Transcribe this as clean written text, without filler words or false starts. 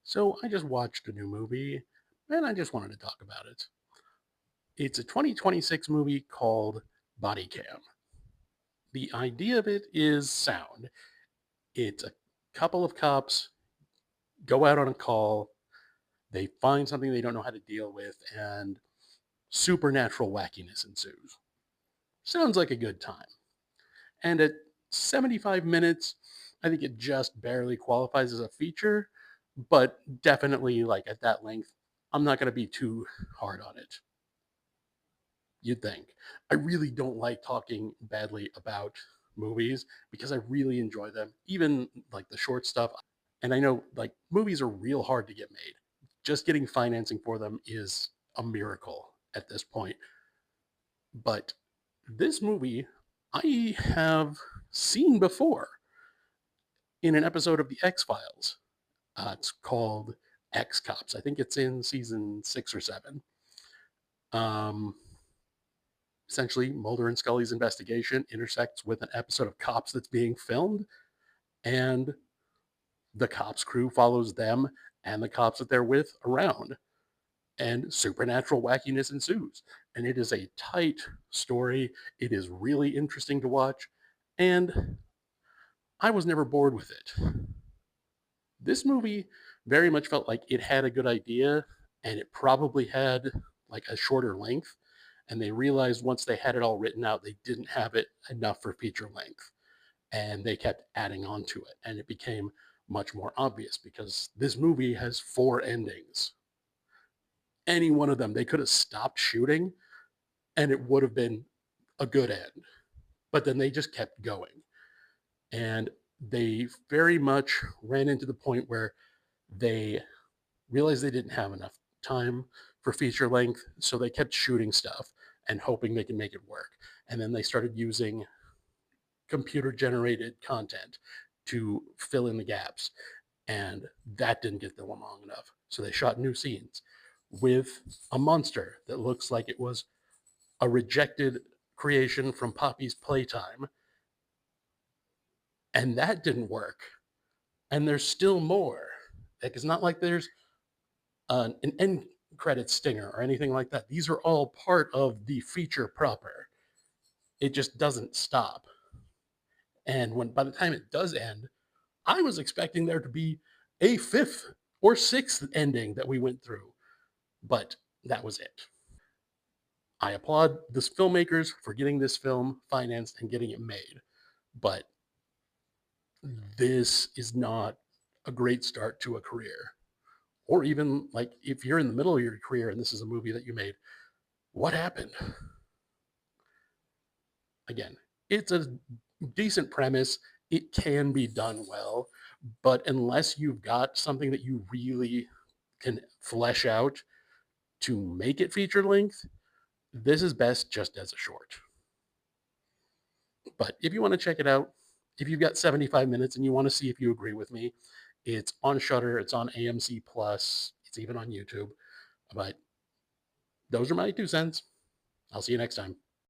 So I just watched a new movie and I just wanted to talk about it. It's a 2026 movie called Bodycam. The idea of it is sound. It's a couple of cops go out on a call, they find something they don't know how to deal with, and supernatural wackiness ensues. Sounds like a good time. And at 75 minutes, I think it just barely qualifies as a feature, but definitely like at that length, I'm not going to be too hard on it. You'd think. I really don't like talking badly about movies because I really enjoy them, even like the short stuff. And I know like movies are real hard to get made. Just getting financing for them is a miracle at this point. But this movie I have seen before in an episode of The X Files. It's called X Cops. I think it's in season 6 or 7. Um, Essentially, Mulder and Scully's investigation intersects with an episode of Cops that's being filmed, and the cops crew follows them and the cops that they're with around, and supernatural wackiness ensues. And it is a tight story. It is really interesting to watch, and I was never bored with it. This movie very much felt like it had a good idea, and it probably had like a shorter length, and they realized once they had it all written out they didn't have it enough for feature length, and they kept adding on to it, and it became much more obvious because this movie has 4 endings. Any one of them they could have stopped shooting and it would have been a good end, but then they just kept going, and they very much ran into the point where they realized they didn't have enough time for feature length, so they kept shooting stuff and hoping they can make it work. And then they started using computer generated content to fill in the gaps, and that didn't get them long enough. So they shot new scenes with a monster that looks like it was a rejected creation from Poppy's playtime, and that didn't work. And there's still more. Like, it's not like there's an end credit stinger or anything like that. These are all part of the feature proper. It just doesn't stop. And when by the time it does end, I was expecting there to be a fifth or sixth ending that we went through, but that was it. I applaud the filmmakers for getting this film financed and getting it made, but this is not a great start to a career. Or even like if you're in the middle of your career and this is a movie that you made, what happened? Again, it's a decent premise. It can be done well, but unless you've got something that you really can flesh out to make it feature length, this is best just as a short. But if you want to check it out, if you've got 75 minutes and you want to see if you agree with me, it's on Shutter, it's on AMC Plus, it's even on YouTube. But those are my 2 cents. I'll see you next time.